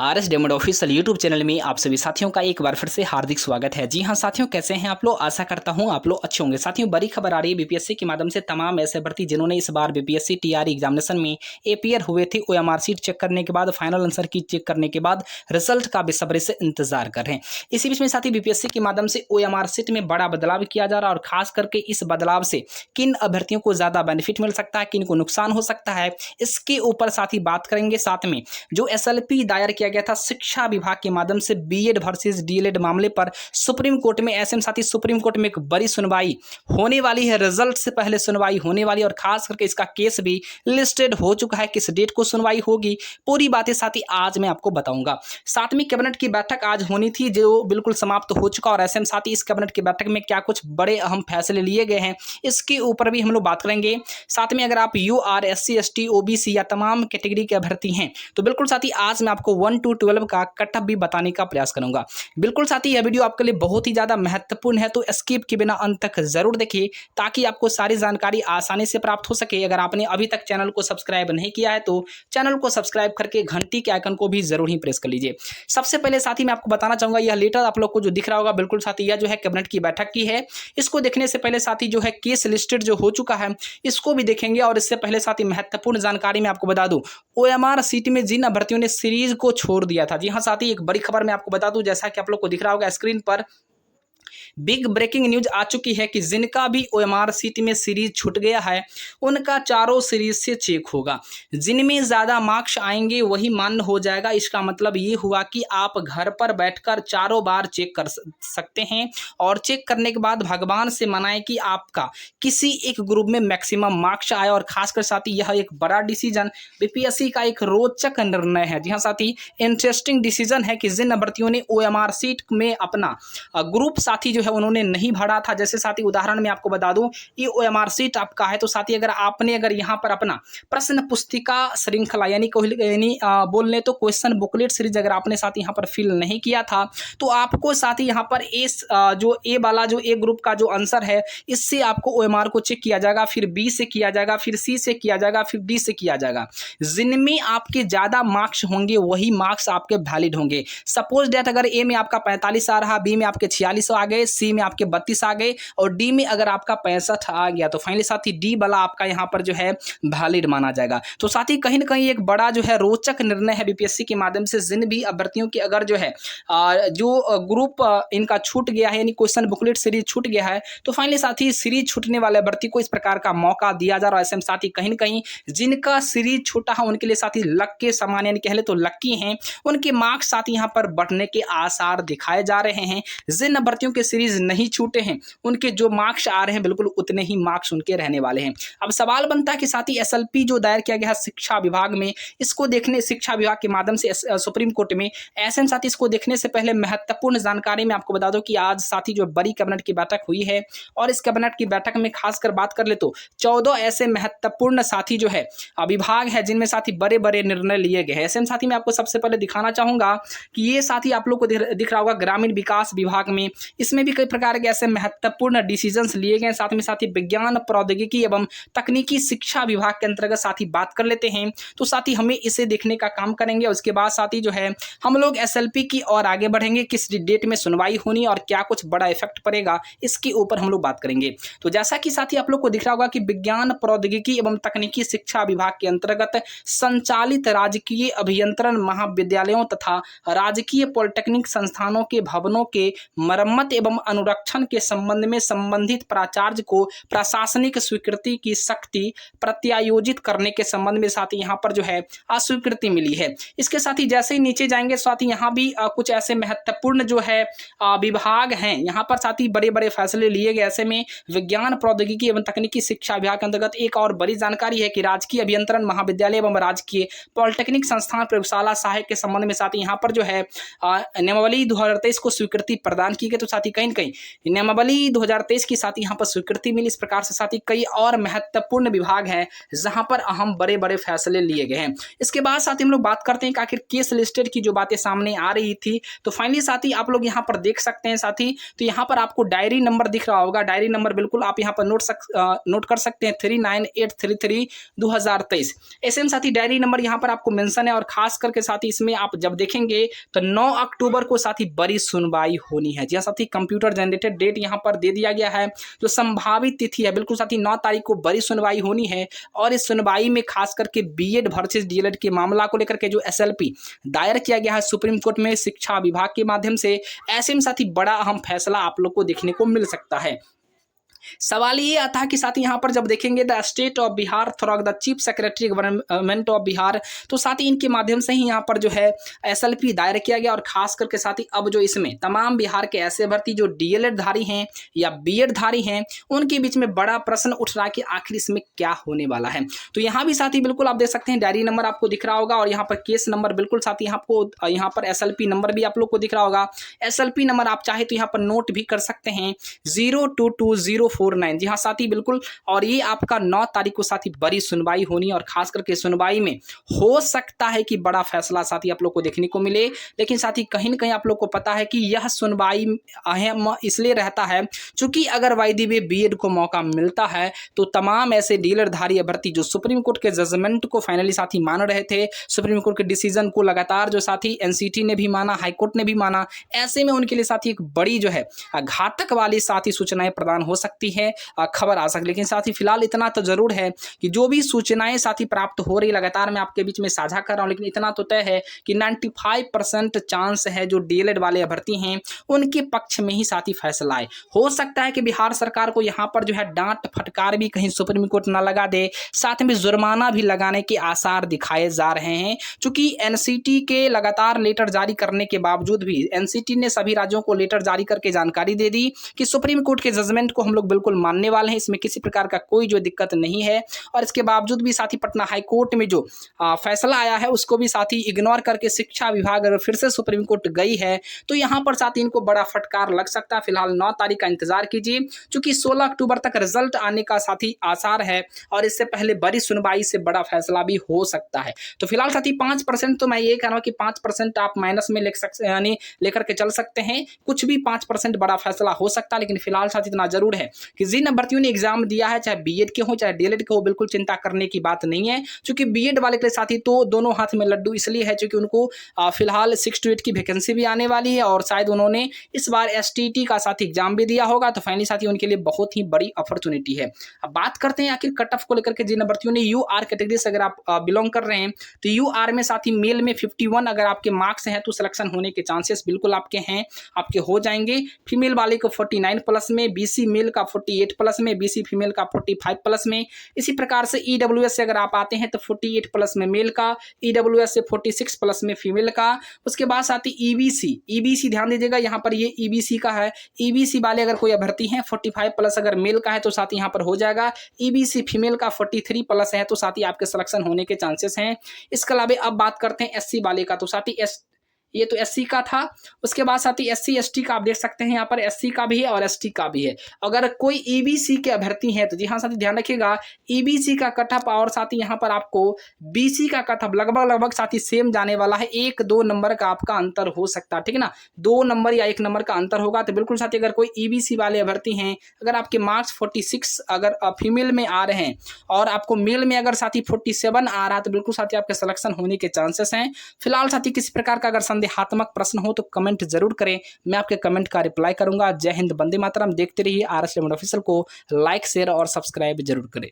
RS डेमोड official YouTube channel में आप सभी साथियों का एक बार फिर से हार्दिक स्वागत है। जी हां साथियों, कैसे हैं आप लोग? आशा करता हूं आप लोग अच्छे होंगे। साथियों, बड़ी खबर आ रही है बीपीएससी के माध्यम से तमाम ऐसे भर्ती जिन्होंने इस बार बीपीएससी टीआरई एग्जामिनेशन में एपीयर हुए थे, ओएमआर सीट चेक करने के बाद, फाइनल आंसर की चेक करने के बाद रिजल्ट का बेसब्री से इंतजार कर रहे हैं। इसी बीच में साथी बीपीएससी के माध्यम से ओएमआर सीट में बड़ा बदलाव किया जा रहा है और खास करके इस बदलाव से किन अभ्यर्थियों को ज्यादा बेनिफिट मिल सकता है, किन को नुकसान हो सकता है, इसके ऊपर साथ ही बात करेंगे। साथ में जो एसएलपी दायर किया गया था शिक्षा विभाग के माध्यम से बीएड वर्सेस डीएलएड मामले पर सुप्रीम कोर्ट में, ऐसे में साथी सुप्रीम कोर्ट में एक बड़ी सुनवाई होने वाली है। रिजल्ट से पहले सुनवाई होने वाली है और खास करके इसका केस भी लिस्टेड हो चुका है। किस डेट को सुनवाई होगी, पूरी बातें साथी आज मैं आपको बताऊंगा। साथ में कैबिनेट की बैठक आज होनी थी जो बिल्कुल समाप्त हो चुका, और ऐसे में साथी इस कैबिनेट की बैठक में क्या कुछ बड़े अहम फैसले लिए गए हैं, इसके ऊपर भी हम लोग बात करेंगे। साथ में अगर आप यूआर, एससी, एसटी, ओबीसी या तमाम कैटेगरी के अभ्यर्थी हैं तो बिल्कुल साथी आज मैं आपको 1 to 12 का कट ऑफ भी बताने का प्रयास करूंगा। बिल्कुल साथी यह वीडियो आपके लिए बहुत ही ज्यादा महत्वपूर्ण है, तो स्किप के बिना अंत तक जरूर देखिए ताकि आपको सारी जानकारी आसानी से प्राप्त हो सके। अगर आपने अभी तक चैनल को सब्सक्राइब नहीं किया है तो चैनल को सब्सक्राइब करके घंटी के आइकन को भी जरूर ही प्रेस कर लीजिए। सबसे पहले साथी मैं आपको बताना चाहूंगा, यह लेटर आप लोग को जो दिख रहा होगा, बिल्कुल साथी यह जो है कैबिनेट की बैठक की है। इसको देखने से पहले साथी जो है केस लिस्टेड जो हो चुका है इसको भी देखेंगे, और इससे पहले साथी महत्वपूर्ण जानकारी मैं आपको बता दूं, ओएमआर सीट में जिन अभ्यर्थियों ने सीरीज को छोड़ दिया था, जी हाँ साथी एक बड़ी खबर मैं आपको बता दूं, जैसा कि आप लोग को दिख रहा होगा स्क्रीन पर, बिग ब्रेकिंग न्यूज आ चुकी है कि जिनका भी ओएमआर सीट में सीरीज छूट गया है उनका चारों सीरीज से चेक होगा। जिनमें ज़्यादा मार्क्स आएंगे वही मान्य हो जाएगा। इसका मतलब ये हुआ कि आप घर पर बैठकर चारों बार चेक कर सकते हैं, और चेक करने के बाद भगवान से मनाएं कि आपका किसी एक ग्रुप में मैक्सिमम मार्क्स आए। और खासकर साथी यह एक बड़ा डिसीजन, बीपीएससी का एक रोचक निर्णय है। जी हाँ साथी, इंटरेस्टिंग डिसीजन है कि जिन अभ्यर्थियों ने ओएमआर सीट में अपना ग्रुप साथी जो है उन्होंने नहीं भरा था, जैसे साथी उदाहरण में आपको बता दूं, ये ओएमआर सीट आपका है तो साथी अगर यहाँ पर अपना प्रश्न पुस्तिका श्रृंखला यानी बोलने तो क्वेश्चन बुकलेट सीरीज अगर आपने साथी यहाँ पर फिल नहीं किया था तो आपको साथी यहाँ पर जो ए वाला जो ए ग्रुप का जो आंसर है इससे आपको ओएमआर को चेक किया जाएगा, फिर बी से किया जाएगा, फिर सी से किया जाएगा, फिर डी से किया जाएगा। जिनमें आपके ज्यादा मार्क्स होंगे वही मार्क्स आपके वैलिड होंगे। सपोज डेट अगर ए में आपका 45 आ रहा, बी में आपके 46 आ गए, सी में आपके 32 आ गए और डी में अगर आपका 65 आ गया तो फाइनली साथी डी वाला आपका यहाँ पर जो है वैलिड माना जाएगा। तो साथी कहीं ना कहीं एक बड़ा जो है रोचक निर्णय है बीपीएससी के माध्यम से। जिन भी अभ्यर्थियों की अगर जो है जो ग्रुप इनका छूट गया है यानी क्वेश्चन बुकलेट सीरीज छूट गया है तो फाइनली साथी सीरीज छूटने वाले अभ्यर्थी को इस प्रकार का मौका दिया जा रहा है। ऐसे में साथी कहीं ना कहीं जिनका सीरीज छूटा है उनके लिए साथी लक के समान यानी कह ले तो लक्की हैं, उनके मार्क्स साथी यहाँ पर बढ़ने के आसार दिखाए जा रहे हैं। जिन अभ्यर्थियों के सीरीज नहीं छूटे हैं उनके जो मार्क्स आ रहे हैं बिल्कुल उतने ही मार्क्स उनके रहने वाले हैं। अब सवाल बनता है कि साथी एसएलपी जो दायर किया गया है शिक्षा विभाग में, इसको देखने शिक्षा विभाग के माध्यम से सुप्रीम कोर्ट में, ऐसे साथी इसको देखने से पहले महत्वपूर्ण जानकारी मैं आपको बता दूं कि आज साथी जो बड़ी कैबिनेट की बैठक हुई है और इस कैबिनेट की बैठक में खासकर बात कर ले तो 14 ऐसे महत्वपूर्ण साथी जो है विभाग है जिनमें साथी बड़े बड़े निर्णय लिए गए हैं। ऐसे साथी मैं आपको सबसे पहले दिखाना चाहूंगा कि ये साथी आप लोग को दिख रहा होगा ग्रामीण विकास विभाग में, इसमें भी कई प्रकार के ऐसे महत्वपूर्ण डिसीजंस लिए गए। साथ में साथी विज्ञान प्रौद्योगिकी एवं तकनीकी शिक्षा विभाग के अंतर्गत साथी बात कर लेते हैं तो साथी हमें इसे देखने का काम करेंगे। उसके बाद साथी जो है हम लोग एसएलपी की और आगे बढ़ेंगे, किस डेट में सुनवाई होनी और क्या कुछ बड़ा इफेक्ट पड़ेगा इसके ऊपर हम लोग बात करेंगे। तो जैसा कि साथी आप लोग को दिख रहा होगा कि विज्ञान प्रौद्योगिकी एवं तकनीकी शिक्षा विभाग के अंतर्गत संचालित राजकीय अभियंत्रण महाविद्यालयों तथा राजकीय पॉलिटेक्निक संस्थानों के भवनों के मरम्मत एवं अनुरक्षण के संबंध में संबंधित प्राचार्य को प्रशासनिक स्वीकृति की सख्ती प्रत्यायोजित करने के संबंध में साथी यहाँ पर जो है अस्वीकृति मिली है। इसके साथ ही जैसे ही नीचे जाएंगे साथी यहाँ भी कुछ ऐसे महत्वपूर्ण जो है विभाग हैं, यहाँ पर साथी बड़े बड़े फैसले लिए गए। ऐसे में विज्ञान प्रौद्योगिकी एवं तकनीकी शिक्षा विभाग के अंतर्गत एक और बड़ी जानकारी है कि राजकीय अभियंत्रण महाविद्यालय एवं राजकीय पॉलिटेक्निक संस्थान प्रयोगशाला सहायक के संबंध में साथी यहाँ पर जो है नियमावली 2023 को स्वीकृति प्रदान की गई। तो साथी ही कहीं न कहीं नियमावली 2023 की साथ ही यहाँ पर स्वीकृति मिली। इस प्रकार से साथ ही कई और महत्वपूर्ण विभाग हैं जहाँ पर अहम बड़े-बड़े फैसले लिए गए हैं। इसके बाद साथ ही हम लोग बात करते हैं कि आखिर केस लिस्टेड की जो बातें सामने आ रही थी, तो फाइनली साथ ही आप लोग यहाँ पर देख सकते हैं साथी, तो यहाँ पर आपको डायरी नंबर दिख रहा होगा। डायरी नंबर बिल्कुल आप यहाँ पर नोट कर सकते हैं 39833 ऐसे में साथी डायरी नंबर यहाँ पर आपको मेंशन है। और खास करके साथी इसमें आप जब देखेंगे तो 9 अक्टूबर को साथी बड़ी सुनवाई होनी है। जी हाँ साथी, कंप्यूटर जनरेटेड डेट यहाँ पर दे दिया गया है। जो संभावित तिथि है बिल्कुल साथी 9 तारीख को बड़ी सुनवाई होनी है। और इस सुनवाई में खास करके बीएड वर्सेस डीएलएड के मामला को लेकर के जो एसएलपी दायर किया गया है सुप्रीम कोर्ट में शिक्षा विभाग के माध्यम से, ऐसे में साथी बड़ा अहम फैसला आप लोग को देखने को मिल सकता है। सवाल ये आता है कि साथ ही यहाँ पर जब देखेंगे the state of Bihar through the chief secretary government of Bihar, तो साथ ही इनके माध्यम से ही यहाँ पर जो है एसएलपी दायर किया गया। और खास करके साथ ही अब जो इसमें तमाम बिहार के ऐसे भर्ती जो डीएलएड धारी हैं या बीएड धारी हैं उनके बीच में बड़ा प्रश्न उठ रहा है कि आखिर इसमें क्या होने वाला है। तो यहाँ भी साथ ही बिल्कुल आप देख सकते हैं डायरी नंबर आपको दिख रहा होगा। और यहाँ पर केस नंबर बिल्कुल साथ ही आपको यहाँ पर एसएलपी नंबर भी आप लोग को दिख रहा होगा। एसएलपी नंबर आप चाहे तो यहाँ पर नोट भी कर सकते हैं 022049। जी हाँ साथी बिल्कुल। और ये आपका 9 तारीख को साथी बड़ी सुनवाई होनी। और खास करके सुनवाई में हो सकता है कि बड़ा फैसला साथी आप लोग को देखने को मिले। लेकिन साथी कहीं न कहीं आप लोग को पता है कि यह सुनवाई अहम इसलिए रहता है क्योंकि अगर वायदे में बीएड को मौका मिलता है तो तमाम ऐसे डीलर धारी अभ्यर्थी जो सुप्रीम कोर्ट के जजमेंट को फाइनली साथी मान रहे थे, सुप्रीम कोर्ट के डिसीजन को लगातार जो साथी एनसीटी ने भी माना, हाईकोर्ट ने भी माना, ऐसे में उनके लिए साथी एक बड़ी जो है घातक वाली साथी सूचनाएं प्रदान हो सकती है, खबर आ सकती। लेकिन साथी फिलहाल इतना तो जरूर है कि जो भी सूचनाएं साथी प्राप्त हो रही लगातार मैं आपके बीच में साझा कर रहा हूं, लेकिन इतना तो तय है कि 95% चांस है जो डीएलएड वाले अभ्यर्थी हैं उनके पक्ष में ही साथी फैसला आए। हो सकता है कि बिहार सरकार को यहाँ पर जो है डांट फटकार भी कहीं सुप्रीम कोर्ट ना लगा दे, साथ में जुर्माना भी लगाने के आसार दिखाए जा रहे हैं। चूंकि एनसीटी के लगातार लेटर जारी करने के बावजूद भी एनसीटी ने सभी राज्यों को लेटर जारी करके जानकारी दे दी कि सुप्रीम कोर्ट के जजमेंट को हम लोग बिल्कुल मानने वाले हैं, इसमें किसी प्रकार का कोई जो दिक्कत नहीं है। और इसके बावजूद भी साथी पटना हाई कोर्ट में जो फैसला आया है उसको भी साथी इग्नोर करके शिक्षा विभाग अगर फिर से सुप्रीम कोर्ट गई है तो यहाँ पर साथी इनको बड़ा फटकार लग सकता है। फिलहाल 9 तारीख का इंतजार कीजिए क्योंकि 16 अक्टूबर तक रिजल्ट आने का साथी आसार है और इससे पहले बड़ी सुनवाई से बड़ा फैसला भी हो सकता है। तो फिलहाल साथी 5% तो मैं ये कह रहा हूँ कि 5% आप माइनस में यानी लेकर के चल सकते हैं, कुछ भी 5% बड़ा फैसला हो सकता है। लेकिन फिलहाल साथी इतना जरूर है कि जिन अभ्यर्थियों ने एग्जाम दिया है चाहे बीएड के हो चाहे डीएलएड के हो बिल्कुल चिंता करने की बात नहीं है। क्योंकि बीएड वाले के साथी तो दोनों हाथ में लड्डू इसलिए है क्योंकि उनको फिलहाल 6 to 8 की वैकेंसी भी आने वाली है और शायद उन्होंने इस बार एसटीटी का साथी एग्जाम भी दिया होगा। तो फाइनली साथी उनके लिए बहुत ही बड़ी अपॉर्चुनिटी है। अब बात करते हैं आखिर कट ऑफ को लेकर के। जिन अभ्यर्थियों ने यूआर कैटेगरी से अगर आप बिलोंग कर रहे हैं तो यूआर में साथी मेल में 51 अगर आपके मार्क्स हैं तो सिलेक्शन होने के चांसेस बिल्कुल आपके हैं, आपके हो जाएंगे। फीमेल वाले को 49 प्लस में, बीसी मेल का 48 प्लस में, बीसी फीमेल का 45 प्लस में। इसी प्रकार से ईडब्ल्यूएस से अगर आप आते हैं तो 48 प्लस में मेल का, ईडब्ल्यूएस से 46 प्लस में फीमेल का। उसके बाद साथी ईबीसी ध्यान दीजिएगा यहाँ पर ये ईबीसी का है। ईबीसी वाले अगर कोई अभ्यर्थी हैं 45 प्लस अगर मेल का है तो साथी यहाँ पर हो जाएगा। ईबीसी फीमेल का 43 प्लस है तो साथी आपके सिलेक्शन होने के चांसेस हैं। इसके अलावा अब बात करते हैं एससी वाले का। तो साथी ये तो एससी का था। उसके बाद साथी एससी एसटी का आप देख सकते हैं यहाँ पर एससी का भी है और एसटी का भी है। अगर कोई ईबीसी के अभ्यर्थी हैं तो जी हाँ साथी ध्यान रखिएगा ईबीसी का कट ऑफ और साथी यहाँ पर आपको बीसी का कट ऑफ लगभग साथी सेम जाने वाला है। 1-2 नंबर का आपका अंतर हो सकता है, ठीक है ना, 2 नंबर या 1 नंबर का अंतर होगा। तो बिल्कुल साथी अगर कोई ईबीसी वाले अभ्यर्थी हैं, अगर आपके मार्क्स 46 अगर फीमेल में आ रहे हैं और आपको मेल में अगर साथी 47 आ रहा है तो बिल्कुल साथी आपके सिलेक्शन होने के चांसेस हैं। फिलहाल साथी किसी प्रकार का अगर संदेहात्मक प्रश्न हो तो कमेंट जरूर करें, मैं आपके कमेंट का रिप्लाई करूंगा। जय हिंद, वंदे मातरम। देखते रहिए RS11 ऑफिशियल को लाइक शेयर और सब्सक्राइब जरूर करें।